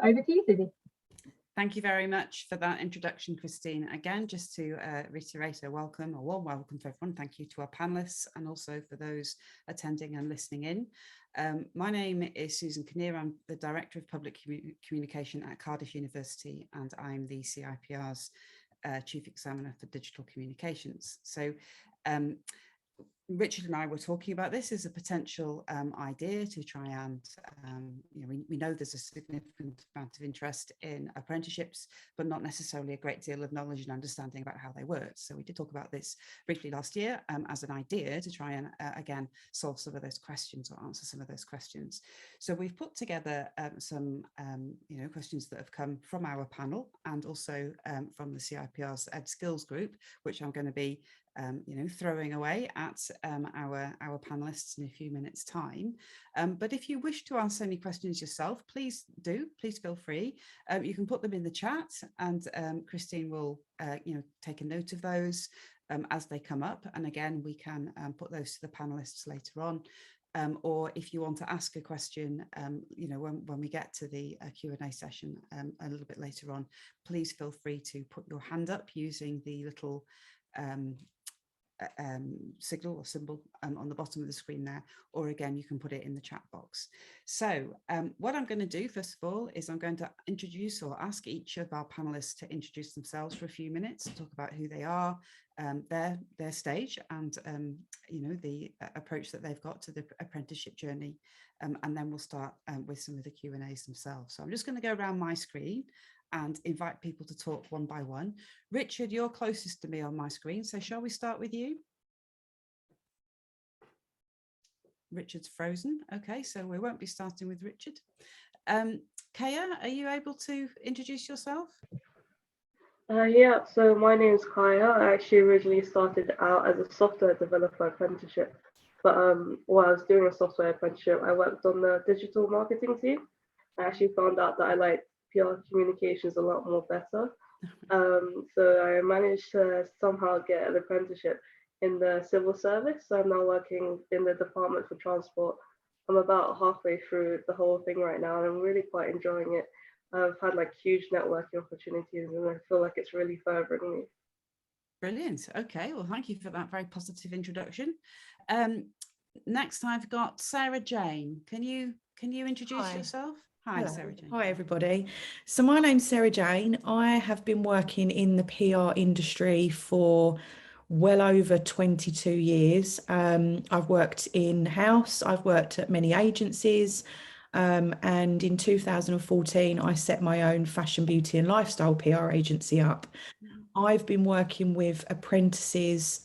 Over to you, Susie. Thank you very much for that introduction, Christine. Again, just to reiterate a warm welcome for everyone. Thank you to our panelists and also for those attending and listening in. My name is Susan Kinnear. I'm the Director of Public Communication at Cardiff University, and I'm the CIPR's Chief Examiner for Digital Communications. So Richard and I were talking about this as a potential idea to try and, we know there's a significant amount of interest in apprenticeships, but not necessarily a great deal of knowledge and understanding about how they work. So we did talk about this briefly last year as an idea to try and, again, solve some of those questions or answer some of those questions. So we've put together some, questions that have come from our panel and also from the CIPR's Ed Skills group, which I'm going to be throwing away at our panelists in a few minutes' time. But if you wish to ask any questions yourself, please feel free. You can put them in the chat, and Christine will take a note of those as they come up. And again, we can put those to the panelists later on. Or if you want to ask a question, when we get to the Q&A session a little bit later on, please feel free to put your hand up using the little signal or symbol on the bottom of the screen there, or again you can put it in the chat box. So what I'm going to do first of all is I'm going to introduce or ask each of our panelists to introduce themselves for a few minutes, talk about who they are, their stage, and the approach that they've got to the apprenticeship journey, and then we'll start with some of the Q&As themselves. So I'm just going to go around my screen and invite people to talk one by one. Richard, you're closest to me on my screen, so shall we start with you? Richard's frozen. Okay, so we won't be starting with Richard. Kaya, are you able to introduce yourself? Yeah, so my name's Kaya. I actually originally started out as a software developer apprenticeship, but while I was doing a software apprenticeship, I worked on the digital marketing team. I actually found out that I liked PR communications a lot more better. So I managed to somehow get an apprenticeship in the civil service. So I'm now working in the Department for Transport. I'm about halfway through the whole thing right now, and I'm really quite enjoying it. I've had like huge networking opportunities, and I feel like it's really furthering me. Brilliant. Okay, well, thank you for that very positive introduction. Next, I've got Sarah Jane. Can you introduce yourself? Hi, hello. Sarah Jane. Hi, everybody. So my name's Sarah Jane. I have been working in the PR industry for well over 22 years. I've worked in-house, I've worked at many agencies, and in 2014, I set my own fashion, beauty and lifestyle PR agency up. I've been working with apprentices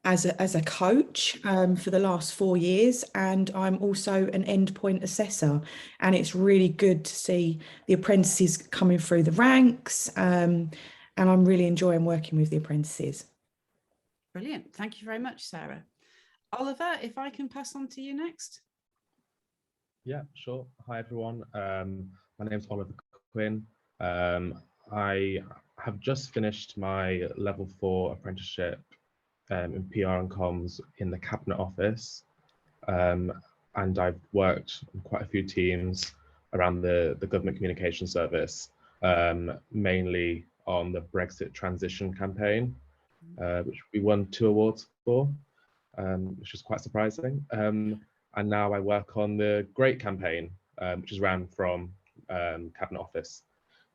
as a coach for the last 4 years, and I'm also an endpoint assessor, and it's really good to see the apprentices coming through the ranks, and I'm really enjoying working with the apprentices. Brilliant. Thank you very much, Sarah. Oliver, if I can pass on to you next. Yeah, sure. Hi, everyone. My name's Oliver Quinn. I have just finished my level 4 apprenticeship in PR and comms in the Cabinet Office, and I've worked on quite a few teams around the Government Communication Service, mainly on the Brexit transition campaign, which we won 2 awards for, which was quite surprising. And now I work on the Great campaign, which is ran from Cabinet Office.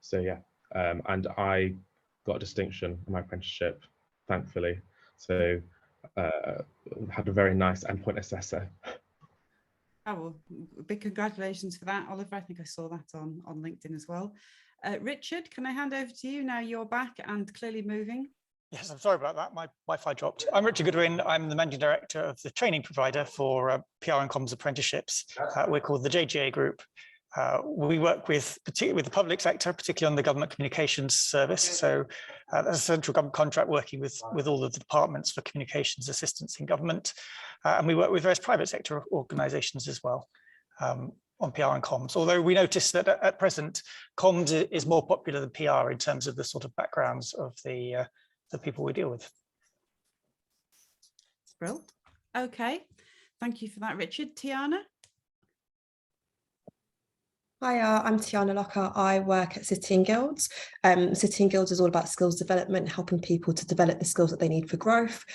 So yeah, and I got a distinction in my apprenticeship, thankfully. So had a very nice endpoint assessor. Oh, well, big congratulations for that, Oliver. I think I saw that on LinkedIn as well. Richard, can I hand over to you now? You're back and clearly moving. Yes, I'm sorry about that. My Wi-Fi dropped. I'm Richard Goodwin. I'm the Managing Director of the training provider for PR and comms apprenticeships. We're called the JGA Group. We work particularly with the public sector, particularly on the Government Communications Service. So that's a central government contract working with all of the departments for communications assistance in government. And we work with various private sector organisations as well on PR and comms. Although we notice that at present, comms is more popular than PR in terms of the sort of backgrounds of the people we deal with. Brilliant. Okay, thank you for that, Richard. Tiana? Hiya, I'm Tiana Locker. I work at City and Guilds. City and Guilds is all about skills development, helping people to develop the skills that they need for growth.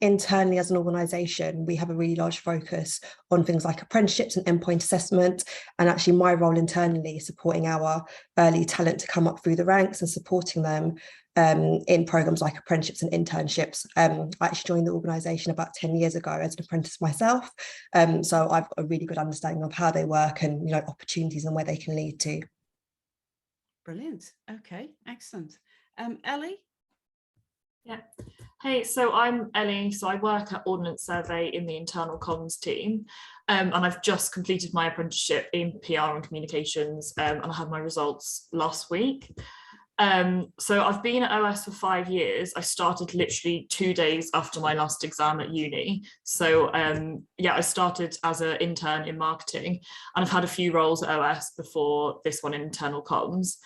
Internally, as an organisation, we have a really large focus on things like apprenticeships and endpoint assessment. And actually, my role internally is supporting our early talent to come up through the ranks and supporting them in programs like apprenticeships and internships. I actually joined the organisation about 10 years ago as an apprentice myself. So I've got a really good understanding of how they work and, opportunities and where they can lead to. Brilliant. Okay, excellent. Ellie? Yeah. Hey, so I'm Ellie. So I work at Ordnance Survey in the internal comms team. And I've just completed my apprenticeship in PR and communications, and I had my results last week. So I've been at OS for 5 years. I started literally 2 days after my last exam at uni. So yeah, I started as an intern in marketing, and I've had a few roles at OS before this one in internal comms.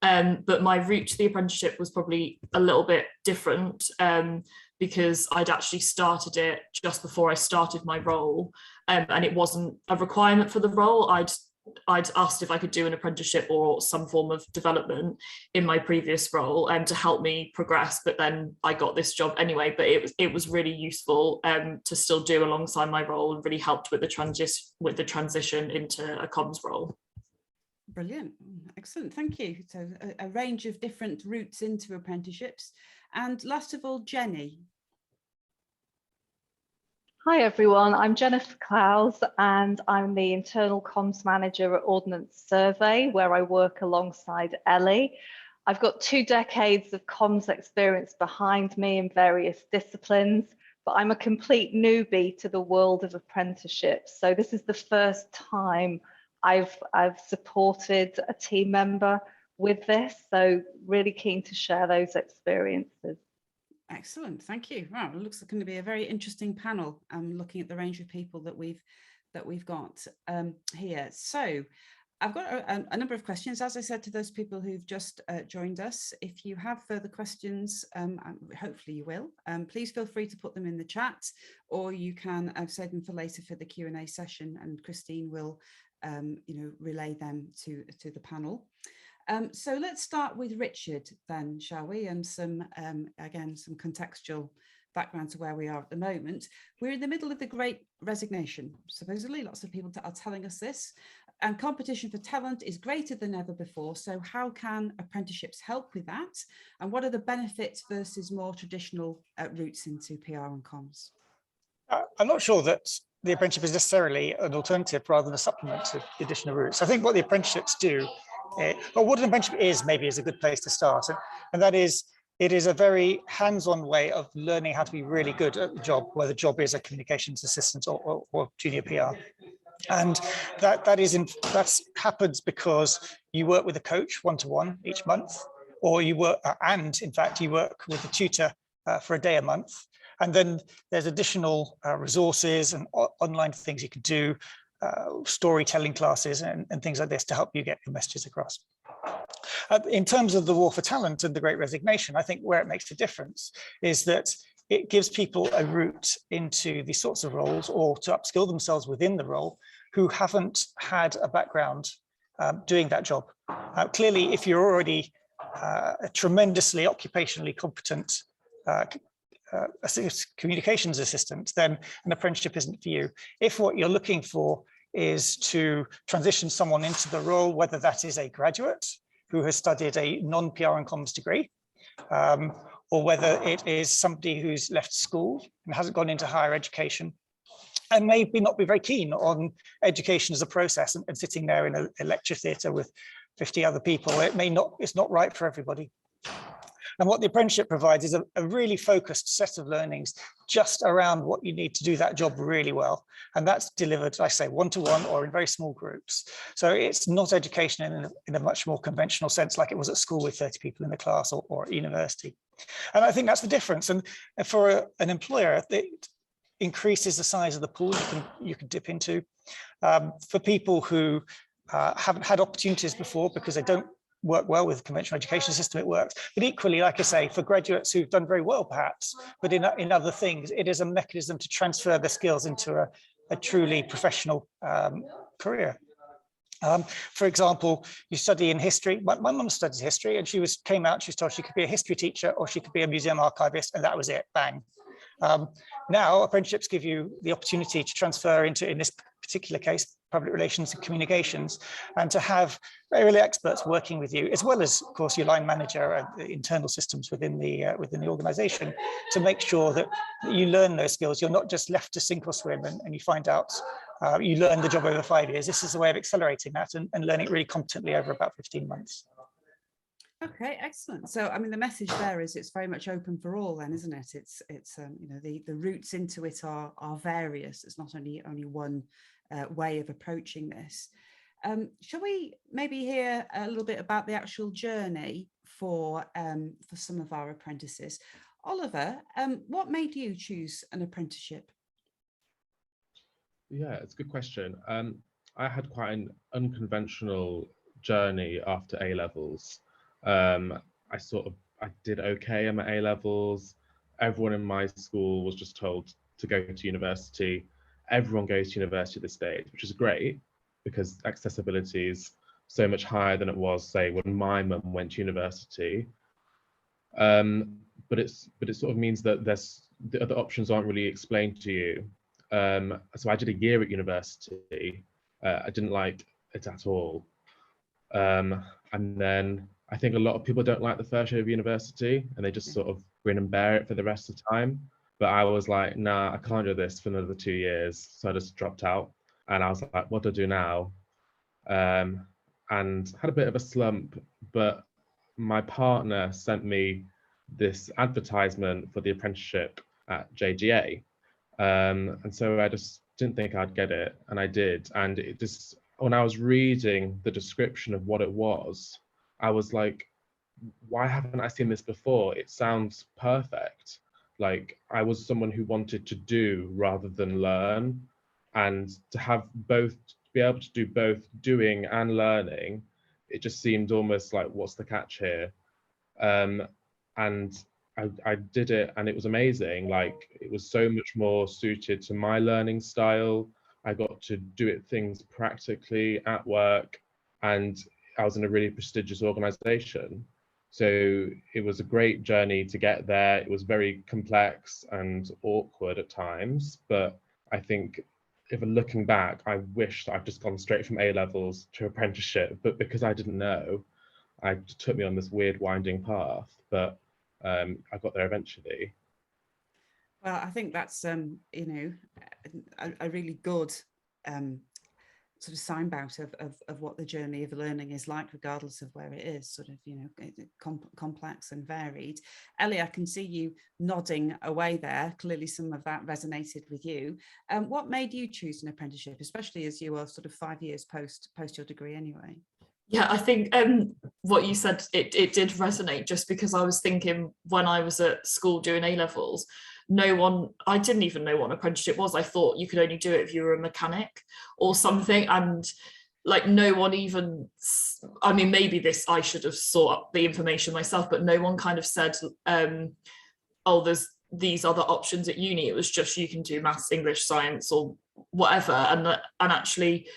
But my route to the apprenticeship was probably a little bit different because I'd actually started it just before I started my role, and it wasn't a requirement for the role. I'd asked if I could do an apprenticeship or some form of development in my previous role to help me progress, but then I got this job anyway. But it was really useful to still do alongside my role, and really helped with the transition into a comms role. Brilliant, excellent, thank you. So a range of different routes into apprenticeships. And last of all, Jenny. Hi everyone, I'm Jennifer Clowes and I'm the Internal Comms Manager at Ordnance Survey, where I work alongside Ellie. I've got 2 decades of comms experience behind me in various disciplines, but I'm a complete newbie to the world of apprenticeships. So this is the first time I've supported a team member with this, so really keen to share those experiences. Excellent, thank you. Wow, it looks like going to be a very interesting panel. Looking at the range of people that we've got here. So I've got a number of questions. As I said to those people who've just joined us, if you have further questions, hopefully you will, please feel free to put them in the chat, or you can save them for later for the Q&A session, and Christine will relay them to the panel. So let's start with Richard then, shall we? And some, again, some contextual background to where we are at the moment. We're in the middle of the Great Resignation. Supposedly, lots of people are telling us this. And competition for talent is greater than ever before. So how can apprenticeships help with that? And what are the benefits versus more traditional routes into PR and comms? I'm not sure that the apprenticeship is necessarily an alternative rather than a supplement to the additional routes. I think what the apprenticeships do, or what an apprenticeship is, maybe is a good place to start. And that is, it is a very hands-on way of learning how to be really good at the job, whether the job is a communications assistant or junior PR. And that happens because you work with a coach one-to-one each month, or you work, and in fact, you work with a tutor for a day a month. And then there's additional resources and online things you can do, storytelling classes and things like this to help you get your messages across. In terms of the war for talent and the Great Resignation, I think where it makes a difference is that it gives people a route into these sorts of roles, or to upskill themselves within the role, who haven't had a background doing that job. Clearly, if you're already a tremendously occupationally competent communications assistant, then an apprenticeship isn't for you. If what you're looking for is to transition someone into the role, whether that is a graduate who has studied a non-PR and comms degree, or whether it is somebody who's left school and hasn't gone into higher education and maybe not be very keen on education as a process, and sitting there in a lecture theatre with 50 other people, it's not right for everybody. And what the apprenticeship provides is a really focused set of learnings just around what you need to do that job really well. And that's delivered, like I say, one-to-one or in very small groups. So it's not education in a much more conventional sense, like it was at school with 30 people in the class or at university. And I think that's the difference. And for an employer, it increases the size of the pool you can dip into. For people who haven't had opportunities before because they don't work well with the conventional education system, it works. But equally, like I say, for graduates who've done very well, perhaps, but in other things, it is a mechanism to transfer the skills into a truly professional career. For example, you study in history. My mum studied history, and she came out, she was told she could be a history teacher or she could be a museum archivist, and that was it, bang. Now apprenticeships give you the opportunity to transfer into, in this particular case, public relations and communications, and to have really experts working with you, as well as, of course, your line manager and the internal systems within the organization, to make sure that you learn those skills. You're not just left to sink or swim and you find out, you learn the job over 5 years. This is a way of accelerating that and learning it really competently over about 15 months. Okay, excellent. So, I mean, the message there is it's very much open for all, then, isn't it? It's you know, the routes into it are various. It's not only one way of approaching this. Shall we maybe hear a little bit about the actual journey for some of our apprentices? Oliver, what made you choose an apprenticeship? Yeah, it's a good question. I had quite an unconventional journey after A levels. I did okay in my A levels. Everyone in my school was just told to go to university. Everyone goes to university at this stage, which is great because accessibility is so much higher than it was, say, when my mum went to university. But it sort of means that the other options aren't really explained to you. So I did a year at university. I didn't like it at all. And then I think a lot of people don't like the first year of university and they just sort of grin and bear it for the rest of the time. But I was like, nah, I can't do this for another 2 years. So I just dropped out and I was like, what do I do now? And had a bit of a slump, but my partner sent me this advertisement for the apprenticeship at JGA. And so I just didn't think I'd get it, and I did. And it just, when I was reading the description of what it was, I was like, why haven't I seen this before? It sounds perfect. Like, I was someone who wanted to do rather than learn, and to have both, to be able to do both doing and learning, it just seemed almost like, what's the catch here? And I did it and it was amazing. Like, it was so much more suited to my learning style. I got to do it things practically at work, and I was in a really prestigious organization. So it was a great journey to get there. It was very complex and awkward at times, but I think if I'm looking back, I wish I'd just gone straight from A levels to apprenticeship, but because I didn't know, it took me on this weird winding path, but I got there eventually. Well, I think that's you know, a really good sort of signbout of what the journey of learning is like, regardless of where it is, sort of, you know, complex and varied. Ellie, I can see you nodding away there. Clearly some of that resonated with you. What made you choose an apprenticeship, especially as you are sort of 5 years post your degree anyway? Yeah, I think what you said, it did resonate, just because I was thinking when I was at school doing A levels, I didn't even know what an apprenticeship was. I thought you could only do it if you were a mechanic or something. And like, no one even, I mean, maybe I should have sought up the information myself, but no one kind of said, oh, there's these other options at uni. It was just, you can do maths, English, science, or whatever. And actually,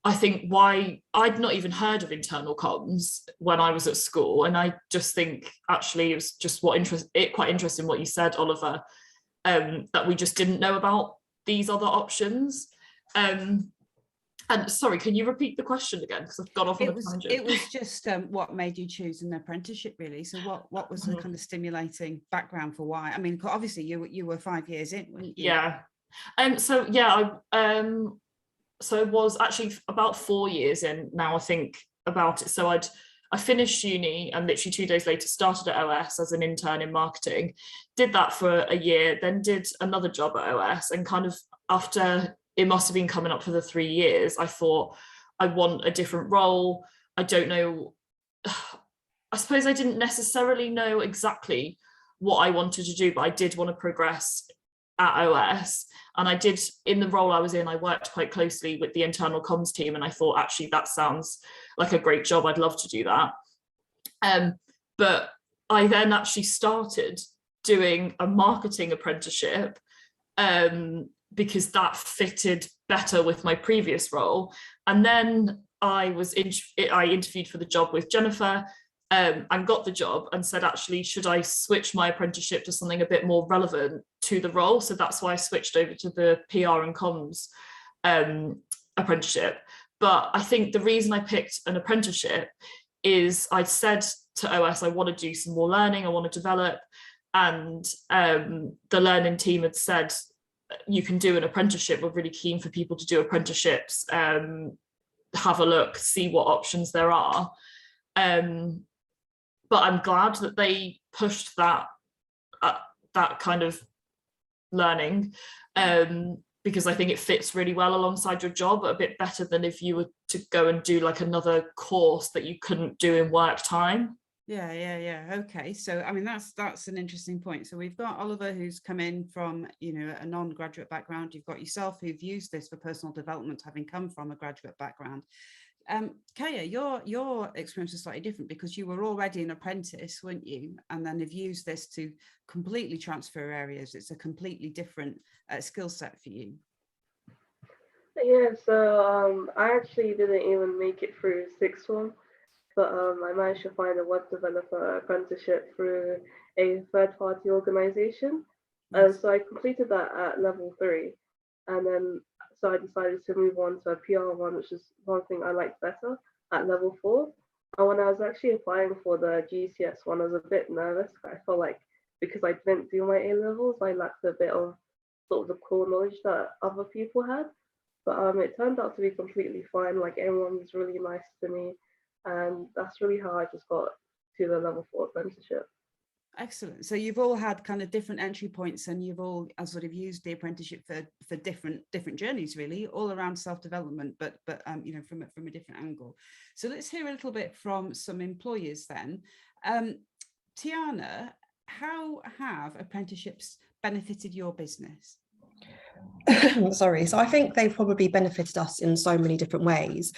I think why I'd not even heard of internal comms when I was at school. And I just think actually it was just quite interesting what you said, Oliver, that we just didn't know about these other options. And sorry, can you repeat the question again? Because I've gone off on a tangent. It was just what made you choose an apprenticeship, really? So what was the kind of stimulating background for why? I mean, obviously you were 5 years in, weren't you? Yeah. So I was actually about 4 years in now, I think about it. So I finished uni and literally 2 days later started at OS as an intern in marketing, did that for a year, then did another job at OS, and kind of after it must have been coming up for the 3 years, I thought I want a different role. I don't know, I suppose I didn't necessarily know exactly what I wanted to do, but I did want to progress at OS. And I did, in the role I was in, I worked quite closely with the internal comms team, and I thought, actually, that sounds like a great job. I'd love to do that. But I then actually started doing a marketing apprenticeship because that fitted better with my previous role. And then I interviewed for the job with Jennifer, and got the job, and said, actually, should I switch my apprenticeship to something a bit more relevant to the role? So that's why I switched over to the PR and comms apprenticeship. But I think the reason I picked an apprenticeship is I'd said to OS, I want to do some more learning, I want to develop. And the learning team had said, you can do an apprenticeship. We're really keen for people to do apprenticeships. Have a look, see what options there are. But I'm glad that they pushed that kind of learning, because I think it fits really well alongside your job, a bit better than if you were to go and do like another course that you couldn't do in work time. Yeah. Okay. So, I mean, that's an interesting point. So we've got Oliver, who's come in from, a non-graduate background. You've got yourself, who've used this for personal development, having come from a graduate background. Kaya, your experience is slightly different because you were already an apprentice, weren't you? And then have used this to completely transfer areas. It's a completely different skill set for you. Yeah, so I actually didn't even make it through sixth form, but I managed to find a web developer apprenticeship through a third-party organization. So I completed that at level 3, and then so I decided to move on to a PR one, which is one thing I liked better, at level 4. And when I was actually applying for the GCS one, I was a bit nervous. I felt like because I didn't do my A levels, I lacked a bit of sort of the core knowledge that other people had. But it turned out to be completely fine. Like, everyone was really nice to me, and that's really how I just got to the level 4 apprenticeship. Excellent. So you've all had kind of different entry points, and you've all sort of used the apprenticeship for different journeys, really, all around self-development, but from a different angle. So let's hear a little bit from some employers then. Tiana, how have apprenticeships benefited your business? Sorry, so I think they've probably benefited us in so many different ways.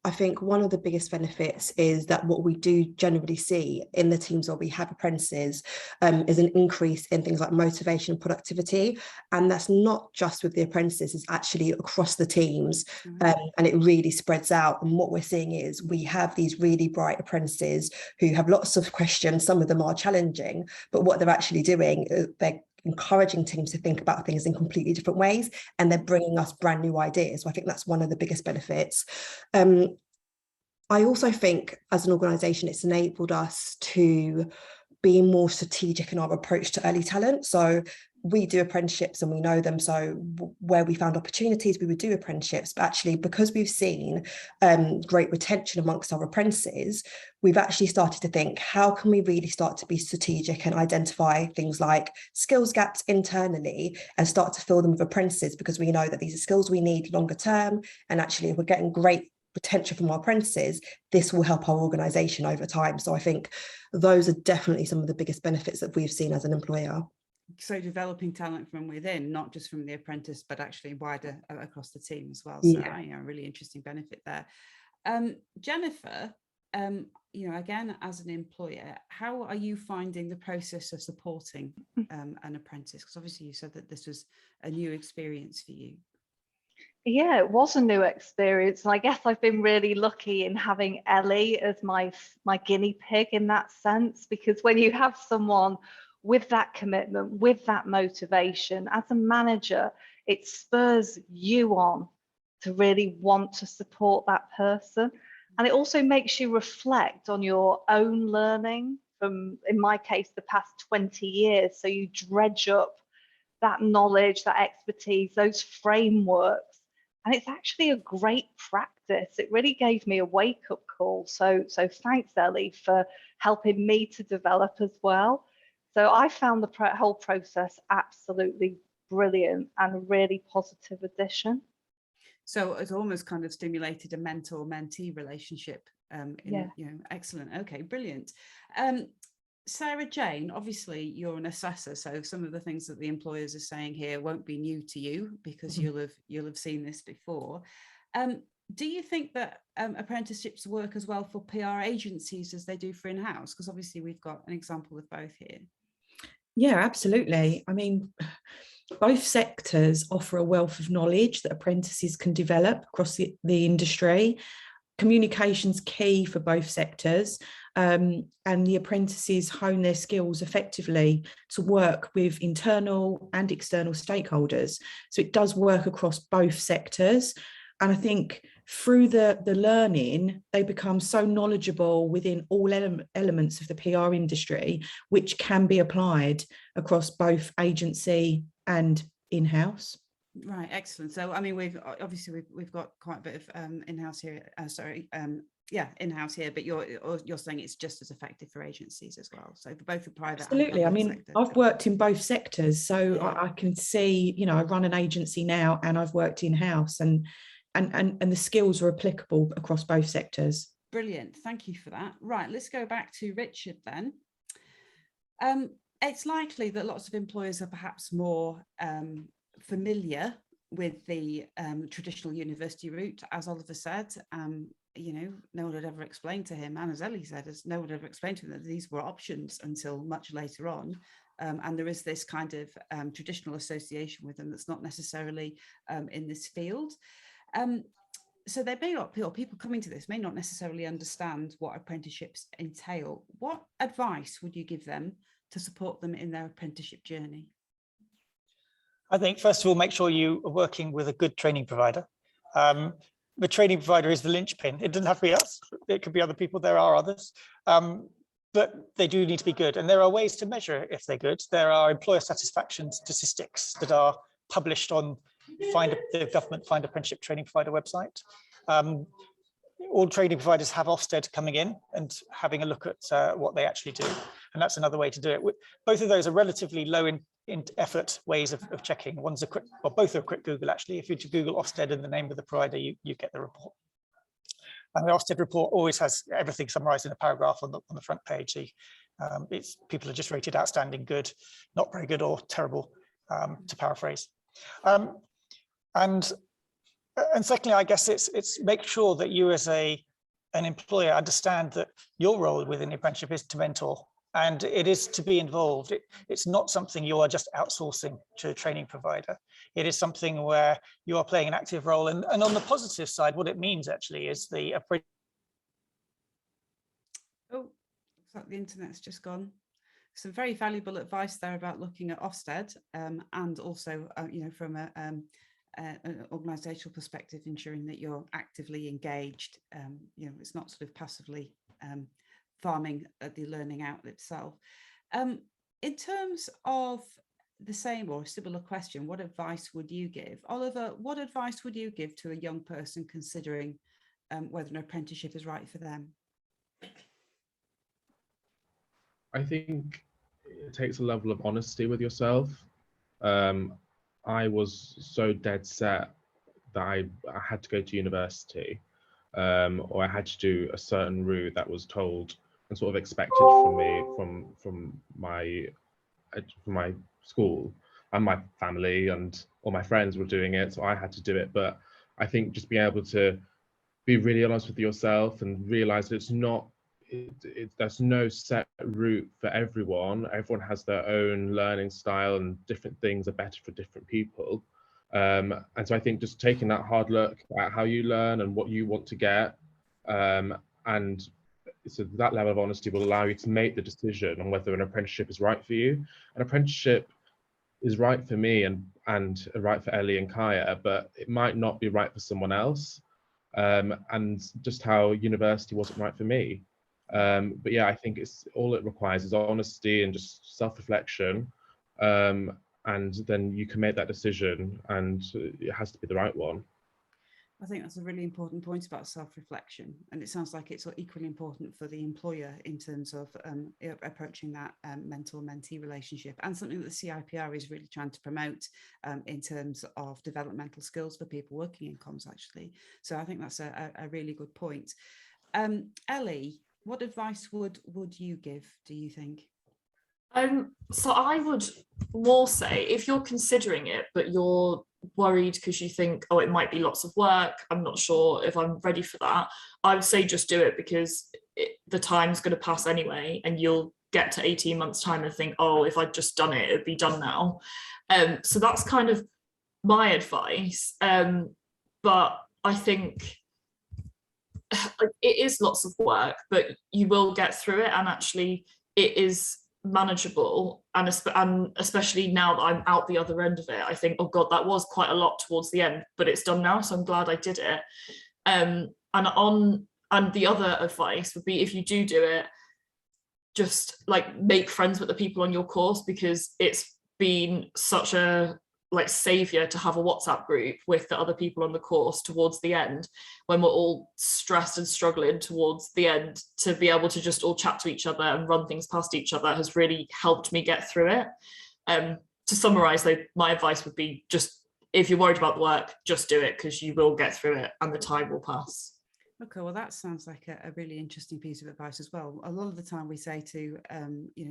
I think one of the biggest benefits is that what we do generally see in the teams where we have apprentices is an increase in things like motivation and productivity. And that's not just with the apprentices, it's actually across the teams. And it really spreads out. And what we're seeing is we have these really bright apprentices who have lots of questions. Some of them are challenging, but what they're actually doing, they're encouraging teams to think about things in completely different ways, and they're bringing us brand new ideas. So I think that's one of the biggest benefits. I also think as an organisation, it's enabled us to be more strategic in our approach to early talent. So we do apprenticeships and we know them. So where we found opportunities, we would do apprenticeships. But actually, because we've seen great retention amongst our apprentices, we've actually started to think, how can we really start to be strategic and identify things like skills gaps internally and start to fill them with apprentices, because we know that these are skills we need longer term. And actually, if we're getting great retention from our apprentices, this will help our organisation over time. So I think those are definitely some of the biggest benefits that we've seen as an employer. So developing talent from within, not just from the apprentice, but actually wider across the team as well. So yeah, really interesting benefit there. Jennifer, again, as an employer, how are you finding the process of supporting an apprentice? Because obviously you said that this was a new experience for you. Yeah, it was a new experience. And I guess I've been really lucky in having Ellie as my guinea pig in that sense, because when you have someone with that commitment, with that motivation, as a manager, it spurs you on to really want to support that person. And it also makes you reflect on your own learning from, in my case, the past 20 years. So you dredge up that knowledge, that expertise, those frameworks. And it's actually a great practice. It really gave me a wake-up call. So thanks, Ellie, for helping me to develop as well. So I found the whole process absolutely brilliant and a really positive addition. So it's almost kind of stimulated a mentor-mentee relationship. Excellent. Okay, brilliant. Sarah Jane, obviously you're an assessor, so some of the things that the employers are saying here won't be new to you because you'll have seen this before. Do you think that apprenticeships work as well for PR agencies as they do for in-house? Because obviously we've got an example of both here. Yeah, absolutely. I mean, both sectors offer a wealth of knowledge that apprentices can develop across the industry. Communication's key for both sectors, and the apprentices hone their skills effectively to work with internal and external stakeholders. So it does work across both sectors. And I think through the learning, they become so knowledgeable within all elements of the PR industry, which can be applied across both agency and in-house. Right, excellent. So, I mean, we've got quite a bit of in-house here. In-house here, but you're saying it's just as effective for agencies as well. So for both the private Absolutely. and I mean, sector. I've worked in both sectors, so Yeah. I can see, you know, I run an agency now, and I've worked in-house, and the skills are applicable across both sectors. Brilliant. Thank you for that. Right, let's go back to Richard then. It's likely that lots of employers are perhaps more familiar with the traditional university route. As Oliver said, you know, no one had ever explained to him, and as Ellie said, no one had ever explained to him that these were options until much later on. And there is this kind of traditional association with them that's not necessarily in this field. So there may not, people coming to this may not necessarily understand what apprenticeships entail. What advice would you give them to support them in their apprenticeship journey? I think, first of all, make sure you are working with a good training provider. The training provider is the linchpin. It doesn't have to be us. It could be other people. There are others. But they do need to be good. And there are ways to measure if they're good. There are employer satisfaction statistics that are published on the government Find Apprenticeship Training Provider website. All training providers have Ofsted coming in and having a look at what they actually do. And that's another way to do it. Both of those are relatively low in effort ways of checking. One's a quick, well, both are a quick Google actually. If you Google Ofsted and the name of the provider, you get the report. And the Ofsted report always has everything summarized in a paragraph on the front page. People are just rated outstanding, good, not very good, or terrible, to paraphrase. And secondly, I guess it's make sure that you as an employer understand that your role within the apprenticeship is to mentor, and it is to be involved. It's not something you are just outsourcing to a training provider. It is something where you are playing an active role. And on the positive side, what it means actually is the apprentice. Oh, looks like the internet's just gone. Some very valuable advice there about looking at Ofsted, and also, you know, from an organisational perspective, ensuring that you're actively engaged. You know, it's not sort of passively farming the learning out itself. In terms of the same or similar question, what advice would you give? Oliver, what advice would you give to a young person considering whether an apprenticeship is right for them? I think it takes a level of honesty with yourself. I was so dead set that I had to go to university, or I had to do a certain route that was told and sort of expected from me from my school, and my family and all my friends were doing it, so I had to do it. But I think just being able to be really honest with yourself and realize that there's no set route for everyone. Everyone has their own learning style, and different things are better for different people. And so I think just taking that hard look at how you learn and what you want to get, and so that level of honesty will allow you to make the decision on whether an apprenticeship is right for you. An apprenticeship is right for me and right for Ellie and Kaya, but it might not be right for someone else. And just how university wasn't right for me. But yeah, I think all it requires is honesty and just self-reflection, and then you can make that decision, and it has to be the right one. I think that's a really important point about self-reflection, and it sounds like it's equally important for the employer in terms of approaching that mentor-mentee relationship, and something that the CIPR is really trying to promote in terms of developmental skills for people working in comms, actually. So I think that's a really good point. Ellie, what advice would you give, do you think? So I would more say, if you're considering it, but you're worried because you think, oh, it might be lots of work, I'm not sure if I'm ready for that, I would say just do it, because the time's going to pass anyway, and you'll get to 18 months time and think, oh, if I'd just done it, it'd be done now. So that's kind of my advice. But I think it is lots of work, but you will get through it, and actually it is manageable. And especially now that I'm out the other end of it, I think, oh God, that was quite a lot towards the end, but it's done now, so I'm glad I did it. And the other advice would be, if you do it, just like make friends with the people on your course, because it's been such a savior to have a WhatsApp group with the other people on the course towards the end, when we're all stressed and struggling towards the end, to be able to just all chat to each other and run things past each other has really helped me get through it. To summarize though, my advice would be, just if you're worried about the work, just do it, because you will get through it and the time will pass. Okay, well, that sounds like a really interesting piece of advice as well. A lot of the time we say to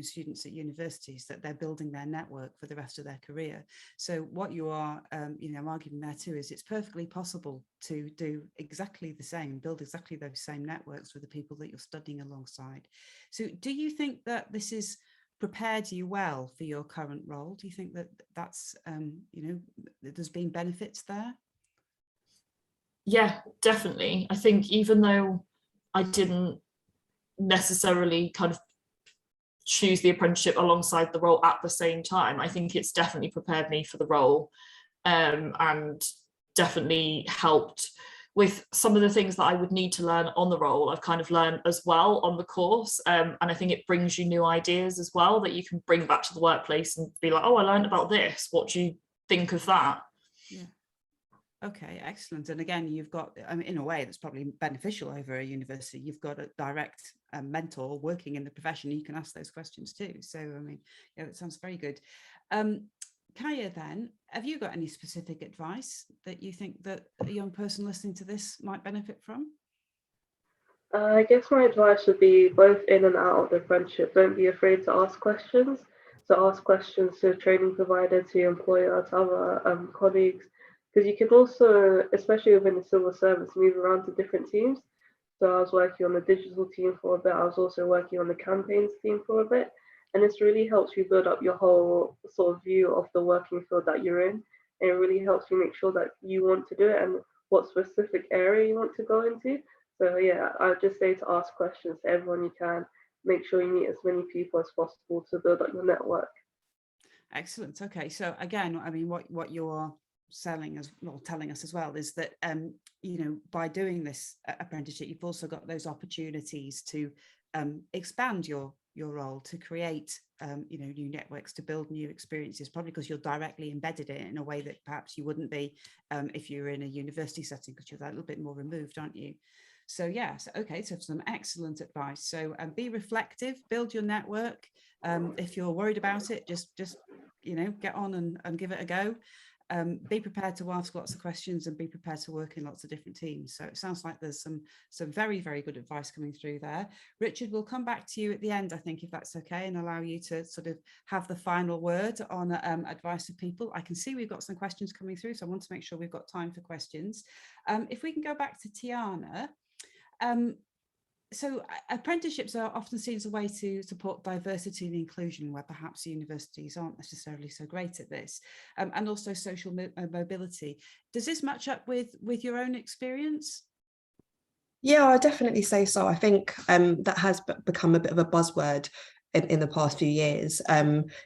students at universities that they're building their network for the rest of their career. So what you are arguing there too is it's perfectly possible to do exactly the same, build exactly those same networks with the people that you're studying alongside. So do you think that this is prepared you well for your current role? Do you think that that's there's been benefits there? Yeah, definitely. I think even though I didn't necessarily kind of choose the apprenticeship alongside the role at the same time, I think it's definitely prepared me for the role, and definitely helped with some of the things that I would need to learn on the role. I've kind of learned as well on the course, and I think it brings you new ideas as well that you can bring back to the workplace and be like, oh, I learned about this. What do you think of that? Yeah. Okay, excellent. And again, you've got, in a way that's probably beneficial over a university, you've got a direct mentor working in the profession. You can ask those questions too. So, it sounds very good. Kaya, then, have you got any specific advice that you think that a young person listening to this might benefit from? I guess my advice would be, both in and out of the apprenticeship, don't be afraid to ask questions. So ask questions to a training provider, to your employer, to other colleagues, because you can also, especially within the civil service, move around to different teams. So I was working on the digital team for a bit. I was also working on the campaigns team for a bit. And this really helps you build up your whole sort of view of the working field that you're in. And it really helps you make sure that you want to do it and what specific area you want to go into. So yeah, I would just say to ask questions to everyone you can. Make sure you meet as many people as possible to build up your network. Excellent. Okay. So again, what you're telling us as well is that by doing this apprenticeship, you've also got those opportunities to expand your role, to create new networks, to build new experiences, probably because you're directly embedded in it in a way that perhaps you wouldn't be if you're in a university setting, because you're that little bit more removed, aren't you? So yes, okay, so some excellent advice. So be reflective, build your network. If you're worried about it, just get on and give it a go. Be prepared to ask lots of questions and be prepared to work in lots of different teams. So it sounds like there's some very, very good advice coming through there. Richard, we'll come back to you at the end, I think, if that's okay, and allow you to sort of have the final word on advice to people. I can see we've got some questions coming through, so I want to make sure we've got time for questions. If we can go back to Tiana. So apprenticeships are often seen as a way to support diversity and inclusion, where perhaps universities aren't necessarily so great at this, and also social mobility. Does this match up with your own experience? Yeah, I definitely say so. I think that has become a bit of a buzzword in the past few years,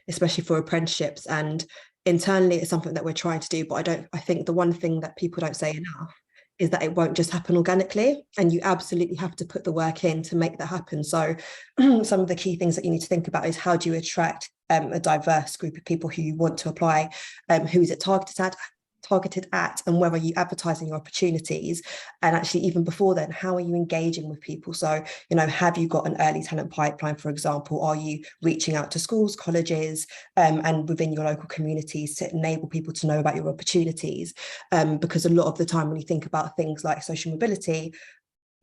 especially for apprenticeships. And internally, it's something that we're trying to do. But I think the one thing that people don't say enough is that it won't just happen organically, and you absolutely have to put the work in to make that happen. So some of the key things that you need to think about is, how do you attract a diverse group of people who you want to apply, who is it targeted at, and where are you advertising your opportunities? And actually, even before then, how are you engaging with people? So, have you got an early talent pipeline, for example? Are you reaching out to schools, colleges, and within your local communities to enable people to know about your opportunities? Because a lot of the time, when you think about things like social mobility,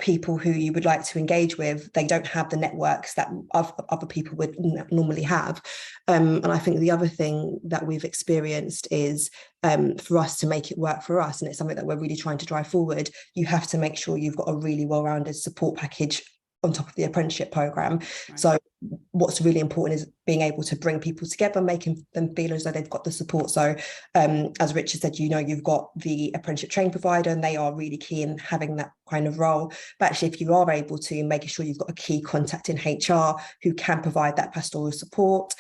people who you would like to engage with, they don't have the networks that other people would normally have. And I think the other thing that we've experienced is, for us to make it work for us, and it's something that we're really trying to drive forward, you have to make sure you've got a really well-rounded support package on top of the apprenticeship programme. Right. So what's really important is being able to bring people together, making them feel as though they've got the support. So as Richard said, you've got the apprenticeship training provider, and they are really key in having that kind of role. But actually, if you are able to, making sure you've got a key contact in HR who can provide that pastoral support,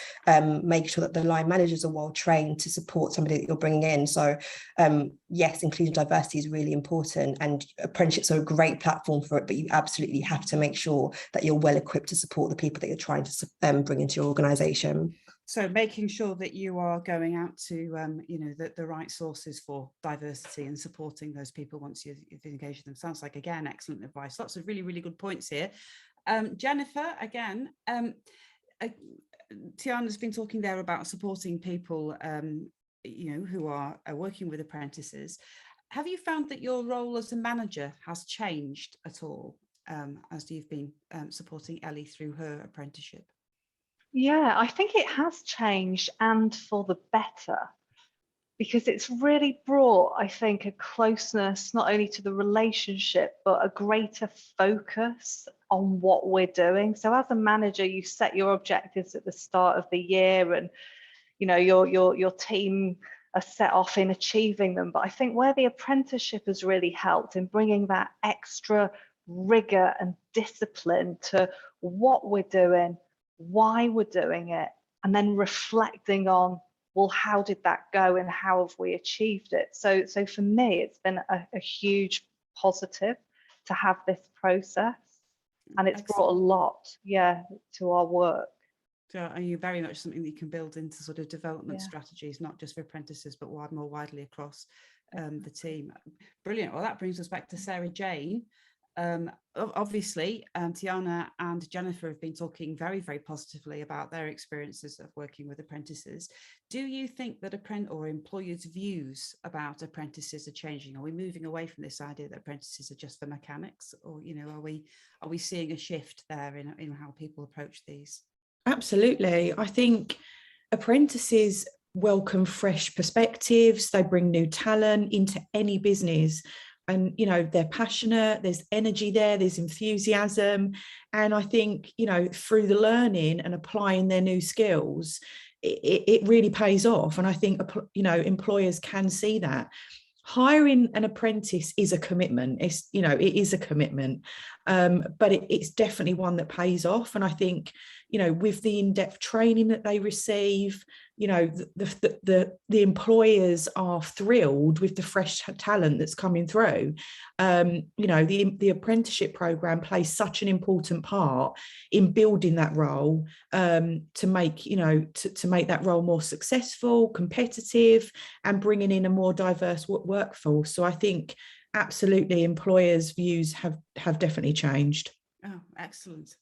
make sure that the line managers are well trained to support somebody that you're bringing in. So yes, inclusion and diversity is really important, and apprenticeships are a great platform for it, but you absolutely have to make sure that you're well equipped to support the people that you're trying to bring into your organisation. So making sure that you are going out to, the right sources for diversity and supporting those people once you've engaged them. Sounds like, again, excellent advice. Lots of really, really good points here. Jennifer, again, Tiana's been talking there about supporting people, who are working with apprentices. Have you found that your role as a manager has changed at all as you've been supporting Ellie through her apprenticeship? Yeah, I think it has changed, and for the better, because it's really brought, I think, a closeness not only to the relationship, but a greater focus on what we're doing. So as a manager, you set your objectives at the start of the year, and your team are set off in achieving them. But I think where the apprenticeship has really helped in bringing that extra rigor and discipline to what we're doing, why we're doing it, and then reflecting on, well, how did that go and how have we achieved it? So for me, it's been a huge positive to have this process, and it's brought a lot, to our work. So are you very much something that you can build into sort of development strategies, not just for apprentices, but more widely across the team? Brilliant. Well, that brings us back to Sarah Jane. Obviously, Tiana and Jennifer have been talking very, very positively about their experiences of working with apprentices. Do you think that employers' views about apprentices are changing? Are we moving away from this idea that apprentices are just for mechanics, or are we seeing a shift there in how people approach these? Absolutely. I think apprentices welcome fresh perspectives. They bring new talent into any business. And, they're passionate, there's energy there, there's enthusiasm. And I think, through the learning and applying their new skills, it really pays off. And I think, employers can see that. Hiring an apprentice is a commitment. It is a commitment, but it's definitely one that pays off. And I think, with the in-depth training that they receive, the employers are thrilled with the fresh talent that's coming through. The apprenticeship program plays such an important part in building that role, to make that role more successful, competitive, and bringing in a more diverse workforce. So I think absolutely employers' views have definitely changed. Oh, excellent.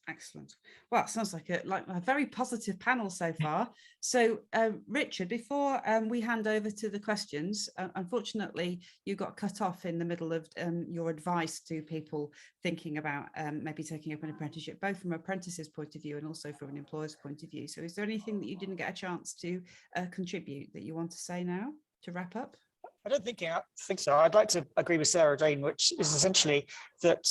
Well, it sounds like a very positive panel so far. So, Richard, before we hand over to the questions, unfortunately, you got cut off in the middle of your advice to people thinking about maybe taking up an apprenticeship, both from an apprentice's point of view and also from an employer's point of view. So is there anything that you didn't get a chance to contribute that you want to say now to wrap up? I don't think so. I'd like to agree with Sarah Jane, which is essentially that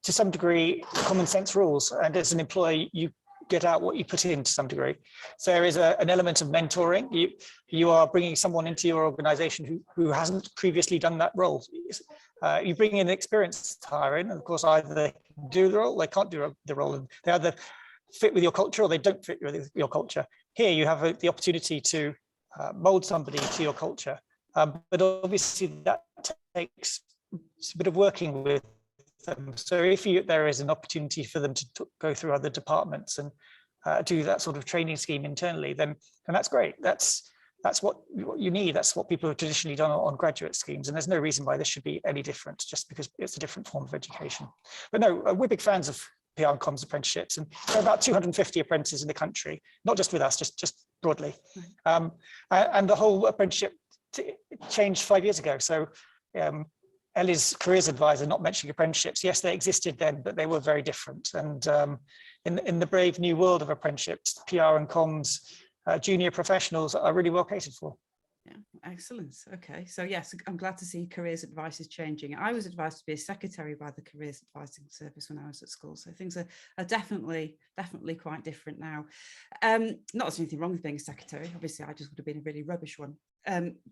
to some degree, common sense rules. And as an employer, you get out what you put in to some degree. So there is an element of mentoring. You are bringing someone into your organization who hasn't previously done that role. You bring in an experienced hire in, and of course, either they can do the role, they can't do the role, and they either fit with your culture or they don't fit with your culture. Here, you have the opportunity to mold somebody to your culture. But obviously, that takes a bit of working with them. So if there is an opportunity for them to go through other departments and do that sort of training scheme internally, then that's great. That's what you need. That's what people have traditionally done on graduate schemes, and there's no reason why this should be any different, just because it's a different form of education. But no, we're big fans of PR and comms apprenticeships, and there are about 250 apprentices in the country, not just with us, just broadly. And the whole apprenticeship changed 5 years ago. So Ellie's careers advisor not mentioning apprenticeships. Yes, they existed then, but they were very different. And in the brave new world of apprenticeships, PR and comms, junior professionals are really well catered for. Yeah, excellent. Okay, so yes, I'm glad to see careers advice is changing. I was advised to be a secretary by the Careers Advising Service when I was at school, so things are definitely quite different now. Not that there's anything wrong with being a secretary. Obviously, I just would have been a really rubbish one.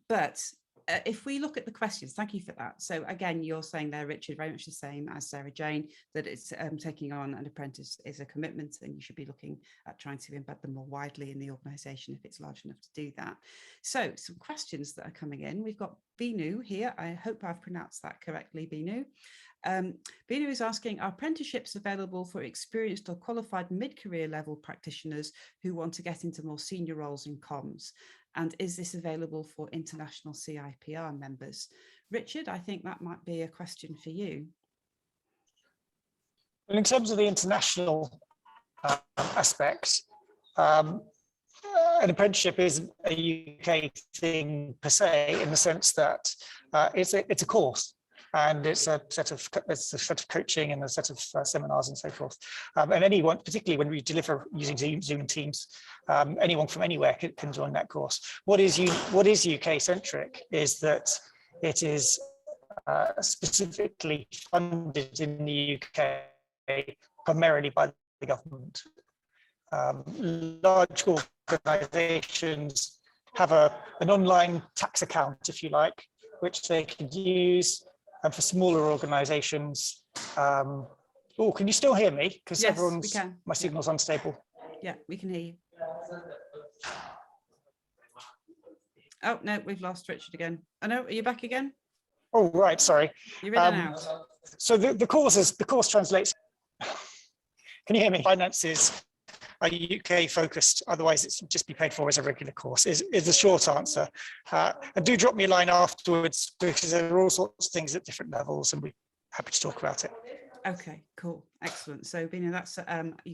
But if we look at the questions, thank you for that. So again, you're saying there, Richard, very much the same as Sarah Jane, that it's taking on an apprentice is a commitment, and you should be looking at trying to embed them more widely in the organisation if it's large enough to do that. So some questions that are coming in. We've got Binu here. I hope I've pronounced that correctly, Binu. Binu is asking, are apprenticeships available for experienced or qualified mid-career level practitioners who want to get into more senior roles in comms? And is this available for international CIPR members? Richard, I think that might be a question for you. Well, in terms of the international aspect, an apprenticeship isn't a UK thing per se, in the sense that it's a course, and it's a set of coaching and a set of seminars and so forth. And anyone, particularly when we deliver using Zoom and Teams, anyone from anywhere can join that course. What is UK centric is that it is specifically funded in the UK primarily by the government. Large organisations have an online tax account, if you like, which they could use. And for smaller organisations, oh, can you still hear me? Because yes, everyone's, my signal's unstable. Yeah, we can hear you. Oh no, we've lost Richard again. Oh no, are you back again? Oh right, sorry. You're in and out. So the course translates. Can you hear me? Finances are UK focused, otherwise it's just be paid for as a regular course, is the short answer. And do drop me a line afterwards, because there are all sorts of things at different levels, and we're happy to talk about it. Okay, cool, excellent. So Bina, that's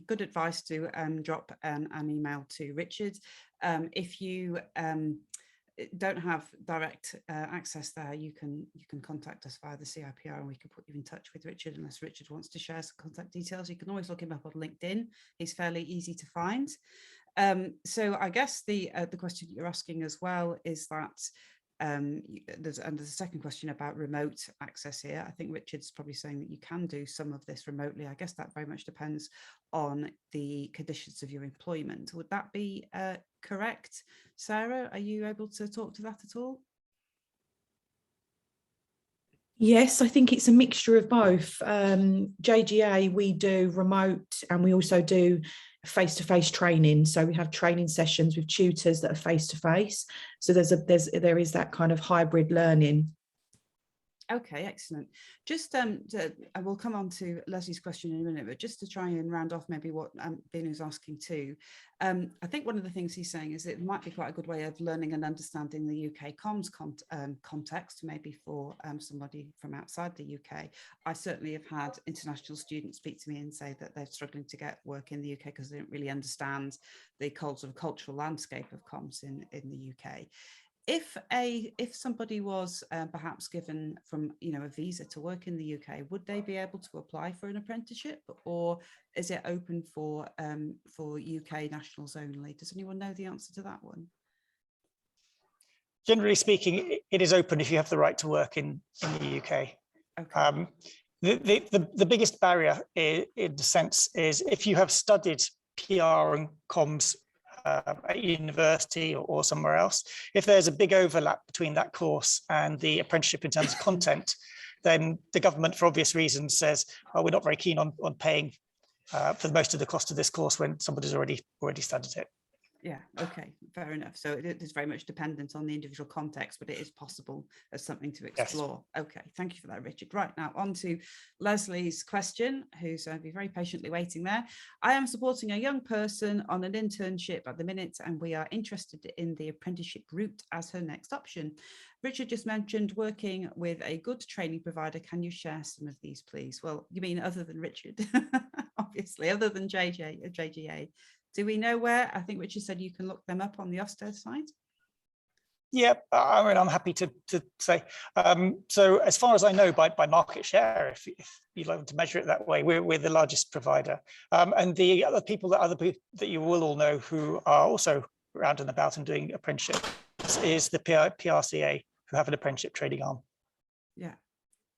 good advice to drop an email to Richard. If you don't have direct access there, you can contact us via the CIPR, and we can put you in touch with Richard. Unless Richard wants to share some contact details, you can always look him up on LinkedIn. He's fairly easy to find. So I guess the question you're asking as well is that there's a second question about remote access here. I think Richard's probably saying that you can do some of this remotely. I guess that very much depends on the conditions of your employment. Would that be correct? Sarah, are you able to talk to that at all? Yes, I think it's a mixture of both. JGA, we do remote, and we also do face-to-face training. So we have training sessions with tutors that are face-to-face. So there is that kind of hybrid learning. Okay, excellent. Just I will come on to Leslie's question in a minute, but just to try and round off maybe what Binu's asking too. I think one of the things he's saying is it might be quite a good way of learning and understanding the UK comms context, maybe for somebody from outside the UK. I certainly have had international students speak to me and say that they're struggling to get work in the UK because they don't really understand the cultural landscape of comms in the UK. If somebody was perhaps given from a visa to work in the UK, would they be able to apply for an apprenticeship, or is it open for UK nationals only? Does anyone know the answer to that one? Generally speaking, it is open if you have the right to work in the UK. Okay. The biggest barrier in the sense is if you have studied PR and comms at university or somewhere else, if there's a big overlap between that course and the apprenticeship in terms of content, then the government, for obvious reasons, says, oh, we're not very keen on paying for most of the cost of this course when somebody's already studied it. Yeah, okay, fair enough. So it is very much dependent on the individual context, but it is possible as something to explore. Yes. Okay, thank you for that, Richard. Right, now on to Leslie's question, who's been very patiently waiting there. I am supporting a young person on an internship at the minute, and we are interested in the apprenticeship route as her next option. Richard just mentioned working with a good training provider. Can you share some of these, please? Well, you mean other than Richard, obviously, other than JGA. Do we know where? I think Richard said you can look them up on the Ofsted site. Yeah, I mean, I'm happy to say. So as far as I know, by market share, if you'd like to measure it that way, we're the largest provider. And the other people that you will all know who are also around and about and doing apprenticeship is the PRCA, who have an apprenticeship training arm. Yeah.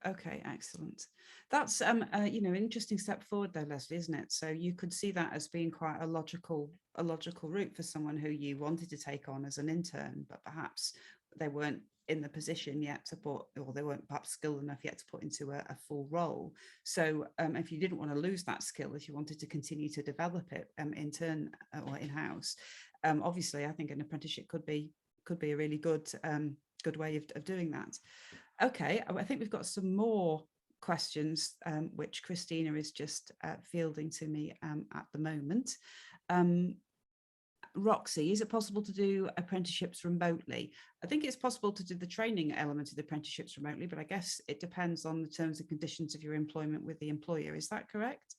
Okay, excellent. That's an interesting step forward though, Leslie, isn't it? So you could see that as being quite a logical route for someone who you wanted to take on as an intern, but perhaps they weren't in the position yet to put, or they weren't perhaps skilled enough yet to put into a full role. So if you didn't want to lose that skill, if you wanted to continue to develop it intern or in-house, obviously I think an apprenticeship could be a really good way of doing that. Okay, I think we've got some more questions, which Christina is just fielding to me at the moment. Roxy, is it possible to do apprenticeships remotely? I think it's possible to do the training element of the apprenticeships remotely, but I guess it depends on the terms and conditions of your employment with the employer. Is that correct?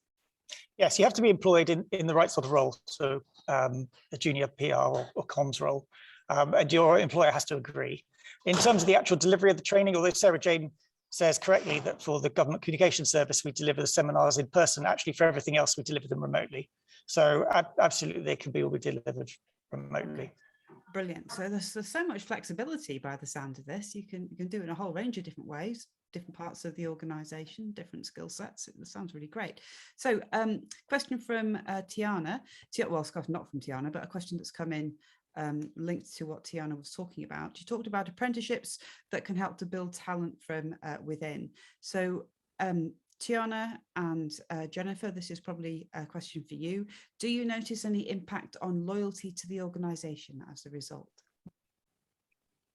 Yes, you have to be employed in the right sort of role, so a junior PR or comms role, and your employer has to agree. In terms of the actual delivery of the training, although Sarah Jane says correctly that for the Government Communication Service, we deliver the seminars in person, actually for everything else, we deliver them remotely. So absolutely, they can all be delivered remotely. Brilliant. So there's so much flexibility by the sound of this. You can do it in a whole range of different ways, different parts of the organisation, different skill sets. It sounds really great. So question from Tiana. Well, not from Tiana, but a question that's come in linked to what Tiana was talking about. She talked about apprenticeships that can help to build talent from within. So Tiana and Jennifer, this is probably a question for you. Do you notice any impact on loyalty to the organisation as a result?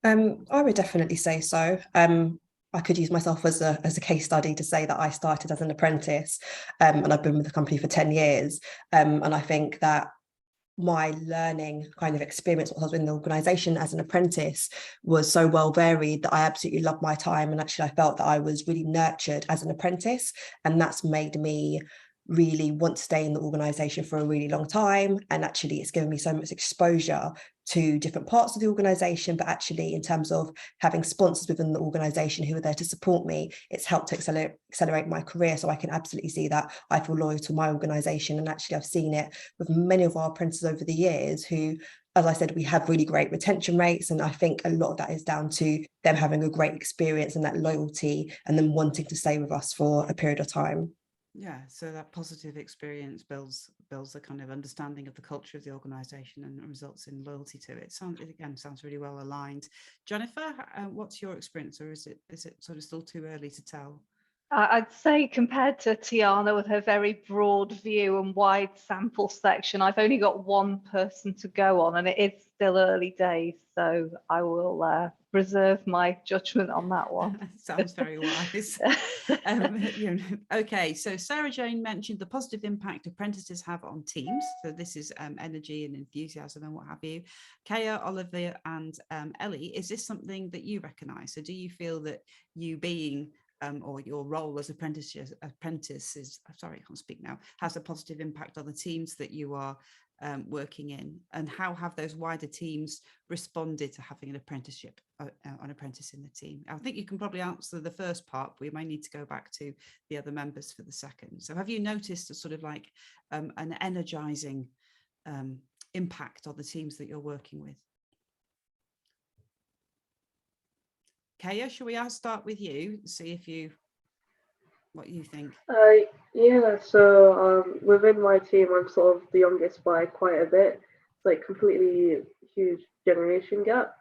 I would definitely say so. I could use myself as a case study to say that I started as an apprentice and I've been with the company for 10 years. And I think that my learning kind of experience while I was in the organisation as an apprentice was so well varied that I absolutely loved my time, and actually I felt that I was really nurtured as an apprentice, and that's made me really want to stay in the organisation for a really long time. And actually it's given me so much exposure to different parts of the organisation, but actually in terms of having sponsors within the organisation who are there to support me, it's helped to accelerate my career. So I can absolutely see that I feel loyal to my organisation, and actually I've seen it with many of our apprentices over the years who, as I said, we have really great retention rates, and I think a lot of that is down to them having a great experience and that loyalty and them wanting to stay with us for a period of time. Yeah, so that positive experience builds a kind of understanding of the culture of the organisation and results in loyalty to it. Sounds really well aligned. Jennifer, what's your experience, or is it sort of still too early to tell? I'd say compared to Tiana with her very broad view and wide sample section, I've only got one person to go on, and it is still early days, so I will reserve my judgment on that one. Sounds very wise. Okay, so Sarah Jane mentioned the positive impact apprentices have on teams. So this is energy and enthusiasm and what have you. Kaya, Olivia and Ellie, is this something that you recognise? So do you feel that you being or your role as apprentice is, sorry, I can't speak now, has a positive impact on the teams that you are working in? And how have those wider teams responded to having an apprenticeship, an apprentice in the team? I think you can probably answer the first part, but we may need to go back to the other members for the second. So have you noticed a sort of like an energizing impact on the teams that you're working with? Kaya, shall we start with you, see what you think? Yeah, so within my team, I'm sort of the youngest by quite a bit. It's like completely huge generation gap.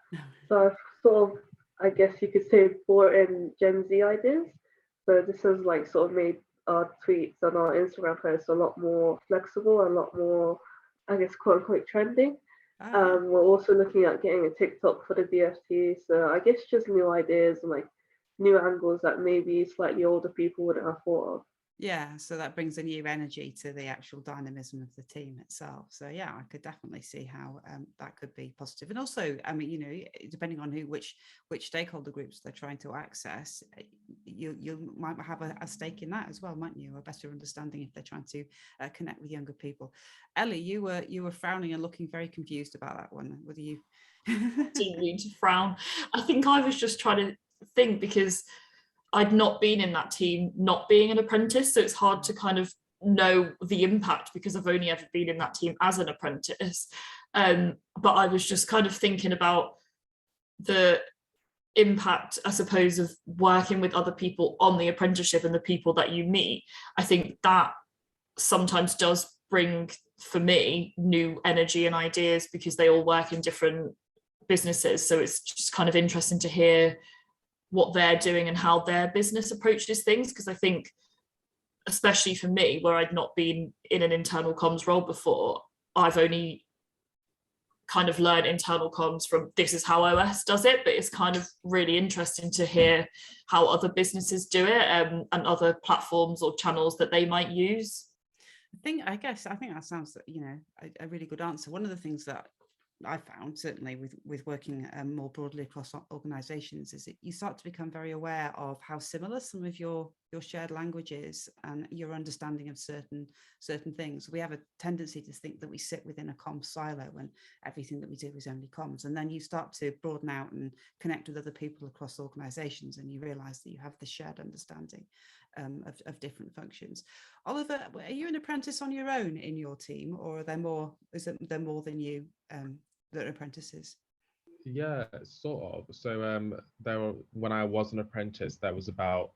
So I've sort of, I guess you could say, brought in Gen Z ideas. So this has like sort of made our tweets and our Instagram posts a lot more flexible, a lot more, I guess, quote unquote trending. We're also looking at getting a TikTok for the DFT. So I guess just new ideas and like new angles that maybe slightly older people wouldn't have thought of. Yeah, so that brings a new energy to the actual dynamism of the team itself. So yeah, I could definitely see how that could be positive. And also, I mean, you know, depending on which stakeholder groups they're trying to access, you might have a stake in that as well, mightn't you? A better understanding if they're trying to connect with younger people. Ellie, you were frowning and looking very confused about that one. Whether you didn't mean to frown. I think I was just trying to think, because I'd not been in that team, not being an apprentice, so it's hard to kind of know the impact because I've only ever been in that team as an apprentice. But I was just kind of thinking about the impact, I suppose, of working with other people on the apprenticeship and the people that you meet, I think that sometimes does bring, for me, new energy and ideas, because they all work in different businesses. So it's just kind of interesting to hear what they're doing and how their business approaches things, because I think, especially for me, where I'd not been in an internal comms role before, I've only kind of learned internal comms from this is how OS does it, but it's kind of really interesting to hear how other businesses do it, and other platforms or channels that they might use. I think that sounds, a really good answer. One of the things that I found, certainly with working more broadly across organisations, is that you start to become very aware of how similar some of your shared language is and your understanding of certain things. We have a tendency to think that we sit within a comms silo and everything that we do is only comms, and then you start to broaden out and connect with other people across organisations, and you realise that you have the shared understanding of different functions. Oliver, are you an apprentice on your own in your team, or are there more? Is there more than you that are apprentices? Yeah, sort of. So when I was an apprentice, there was about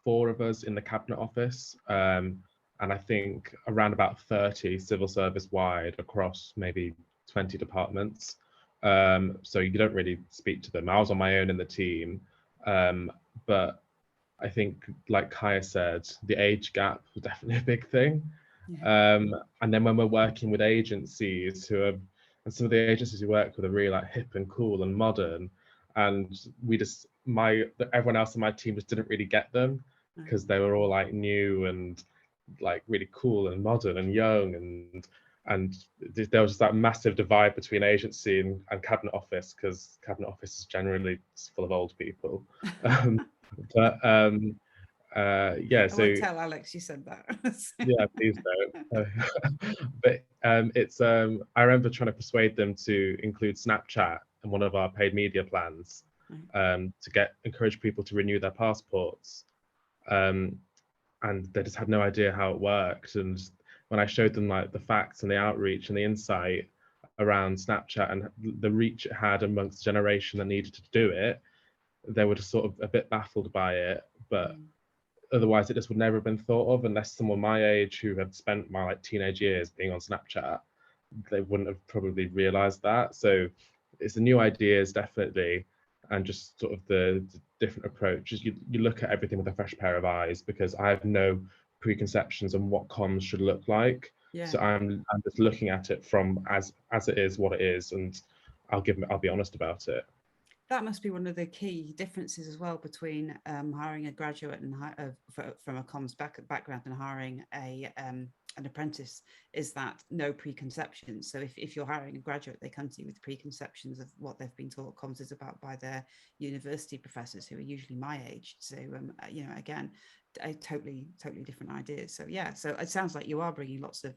4 of us in the cabinet office, and I think around about 30 civil service wide across maybe 20 departments. So you don't really speak to them. I was on my own in the team, but I think, like Kaya said, the age gap was definitely a big thing. Yeah. And then when we're working with agencies and some of the agencies we work with are really like hip and cool and modern, and everyone else in my team just didn't really get them, because they were all like new and like really cool and modern and young, and there was just that massive divide between agency and cabinet office, because cabinet office is generally full of old people. But yeah, so I won't tell Alex you said that. Yeah, please don't. But I remember trying to persuade them to include Snapchat in one of our paid media plans, to encourage people to renew their passports, and they just had no idea how it worked. And when I showed them like the facts and the outreach and the insight around Snapchat and the reach it had amongst the generation that needed to do it, they were just sort of a bit baffled by it. But otherwise it just would never have been thought of, unless someone my age who had spent my like teenage years being on Snapchat, they wouldn't have probably realized that. So it's the new ideas, definitely, and just sort of the different approaches. You look at everything with a fresh pair of eyes, because I have no preconceptions on what comms should look like. Yeah. So I'm just looking at it from as it is, what it is, and I'll be honest about it. That must be one of the key differences as well between hiring a graduate and from a comms background and hiring an apprentice, is that no preconceptions. So if you're hiring a graduate, they come to you with preconceptions of what they've been taught comms is about by their university professors, who are usually my age. So again, totally different ideas. So yeah, so it sounds like you are bringing lots of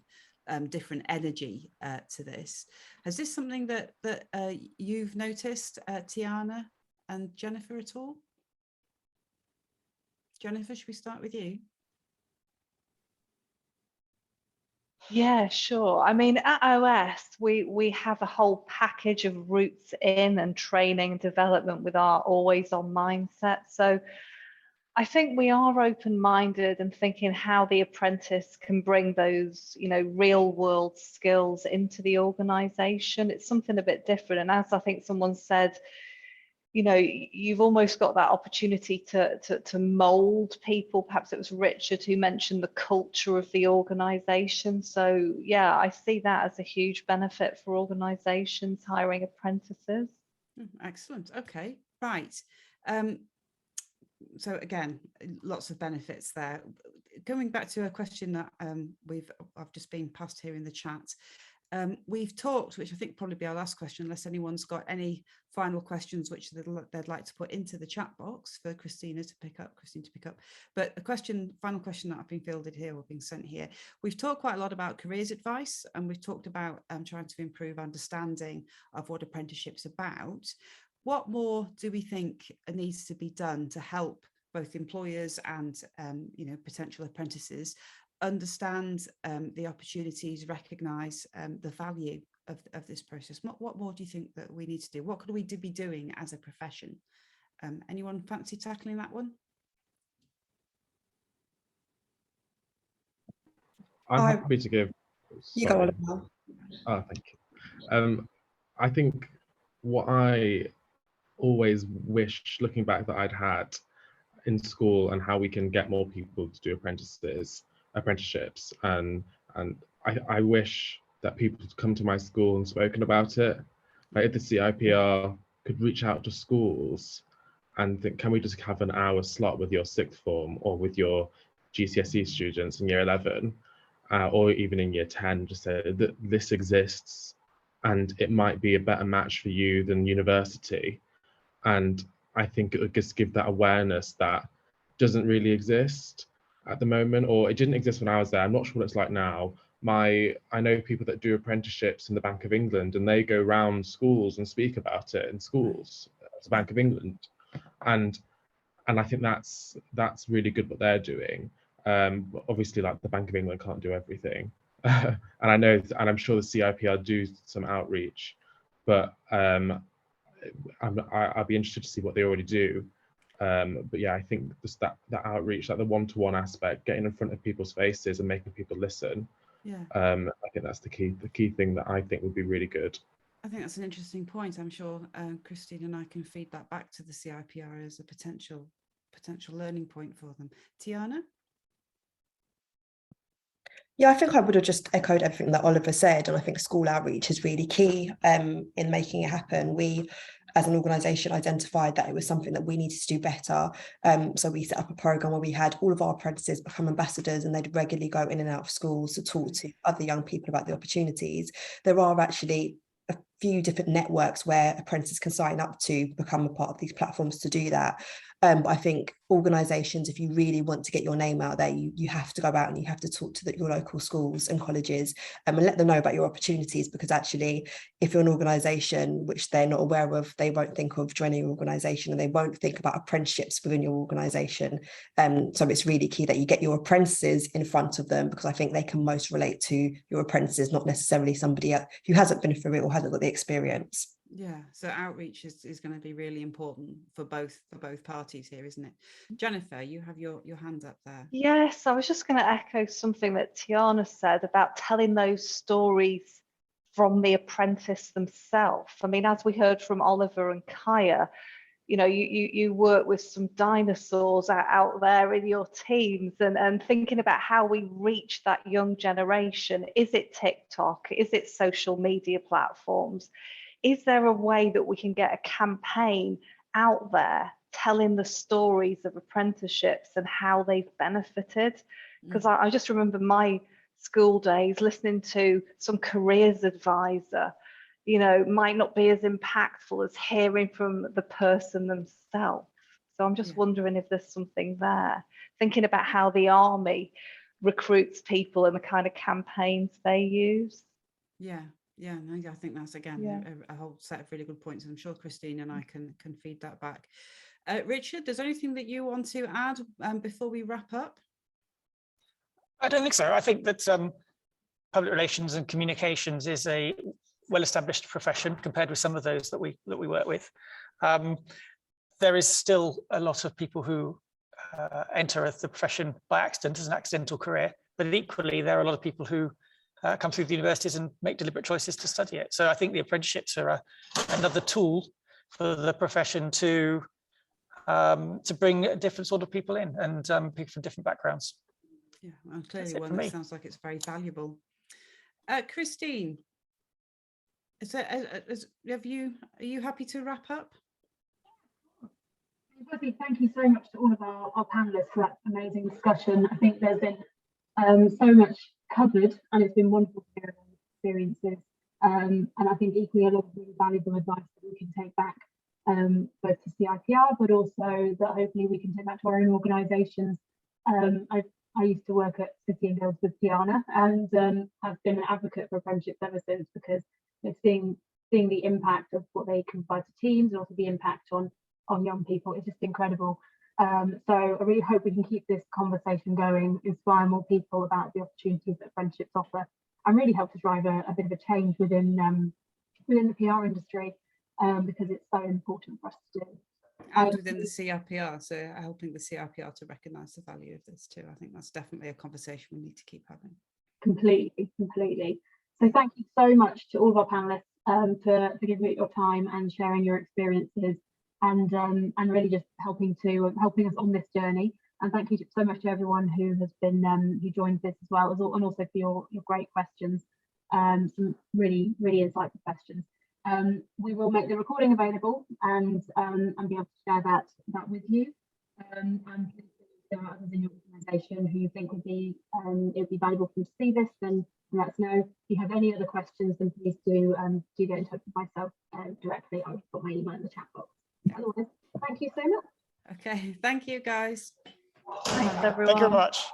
different energy to this. Is this something that you've noticed, Tiana and Jennifer, at all? Jennifer, should we start with you? Yeah, sure. I mean, at OS, we have a whole package of routes in and training and development with our always on mindset. So I think we are open-minded and thinking how the apprentice can bring those, real world skills into the organization. It's something a bit different. And as I think someone said, you've almost got that opportunity to mold people. Perhaps it was Richard who mentioned the culture of the organization. So yeah, I see that as a huge benefit for organizations hiring apprentices. Excellent. Okay, right. So again, lots of benefits there. Going back to a question that I've just been passed here in the chat. We've talked, which I think probably be our last question, unless anyone's got any final questions which they'd like to put into the chat box for Christine to pick up. But final question that I've been fielded here or being sent here. We've talked quite a lot about careers advice, and we've talked about trying to improve understanding of what apprenticeship's about. What more do we think needs to be done to help both employers and potential apprentices understand the opportunities, recognise the value of this process? What more do you think that we need to do? What could we be doing as a profession? Anyone fancy tackling that one? I'm happy to give. You go Sorry. on now. Oh, thank you. I think what I always wish, looking back, that I'd had in school, and how we can get more people to do apprenticeships, and I wish that people had come to my school and spoken about it. Like, if the CIPR could reach out to schools and think, can we just have an hour slot with your sixth form or with your GCSE students in year 11, or even in year 10, just say that this exists and it might be a better match for you than university. And I think it would just give that awareness that doesn't really exist at the moment, or it didn't exist when I was there. I'm not sure what it's like now. I know people that do apprenticeships in the Bank of England, and they go round schools and speak about it in schools at the Bank of England. And I think that's really good what they're doing. But obviously, like, the Bank of England can't do everything. And I know, and I'm sure the CIPR do some outreach, but I'll be interested to see what they already do. But yeah, I think just that outreach, like the one-to-one aspect, getting in front of people's faces and making people listen. Yeah. I think that's the key thing that I think would be really good. I think that's an interesting point. I'm sure Christine and I can feed that back to the CIPR as a potential learning point for them. Tiana? Yeah, I think I would have just echoed everything that Oliver said, and I think school outreach is really key in making it happen. We, as an organisation, identified that it was something that we needed to do better. So we set up a programme where we had all of our apprentices become ambassadors, and they'd regularly go in and out of schools to talk to other young people about the opportunities. There are actually a few different networks where apprentices can sign up to become a part of these platforms to do that. But I think organisations, if you really want to get your name out there, you have to go out and you have to talk to your local schools and colleges and let them know about your opportunities, because actually, if you're an organisation which they're not aware of, they won't think of joining your organisation, and they won't think about apprenticeships within your organisation. So it's really key that you get your apprentices in front of them, because I think they can most relate to your apprentices, not necessarily somebody else who hasn't been through it or hasn't got the experience. Yeah, so outreach is going to be really important for both parties here, isn't it? Jennifer, you have your hand up there. Yes, I was just going to echo something that Tiana said about telling those stories from the apprentice themselves. I mean, as we heard from Oliver and Kaya, you know, you work with some dinosaurs out there in your teams, and thinking about how we reach that young generation. Is it TikTok? Is it social media platforms? Is there a way that we can get a campaign out there telling the stories of apprenticeships and how they've benefited? Because I just remember my school days listening to some careers advisor, you know, might not be as impactful as hearing from the person themselves. So I'm just wondering if there's something there, thinking about how the army recruits people and the kind of campaigns they use. Yeah, no, I think that's again a whole set of really good points, and I'm sure Christine and I can feed that back. Richard, there's anything that you want to add before we wrap up? I don't think so. I think that public relations and communications is a well-established profession compared with some of those that we work with. There is still a lot of people who enter the profession by accident, as an accidental career, but equally there are a lot of people who come through the universities and make deliberate choices to study it. So I think the apprenticeships are another tool for the profession to bring a different sort of people in, and people from different backgrounds. Yeah, and clearly one that sounds like it's very valuable. Christine, are you happy to wrap up? Thank you so much to all of our panelists for that amazing discussion. I think there's been so much covered, and it's been wonderful to hear experiences. And I think equally a lot of really valuable advice that we can take back, both to CIPR, but also that hopefully we can take back to our own organisations. I used to work at City and Guilds with Tiana, and have been an advocate for apprenticeships ever since, because seeing the impact of what they can provide to teams, and also the impact on young people is just incredible. So I really hope we can keep this conversation going, inspire more people about the opportunities that apprenticeships offer, and really help to drive a bit of a change within the PR industry, because it's so important for us to do. And within the CRPR, so helping the CRPR to recognise the value of this too. I think that's definitely a conversation we need to keep having. Completely. So thank you so much to all of our panelists for giving it your time and sharing your experiences, and really just helping us on this journey. And thank you so much to everyone who has been who joined this as well, and also for your great questions, some really insightful questions. We will make the recording available and be able to share that with you. And please, if there are others in your organisation who you think would be it would be valuable for them to see this, then let us know. If you have any other questions, then please do get in touch with myself directly. I'll put my email in the chat box. Otherwise, thank you so much. Okay, thank you guys. Thanks everyone. Thank you very much.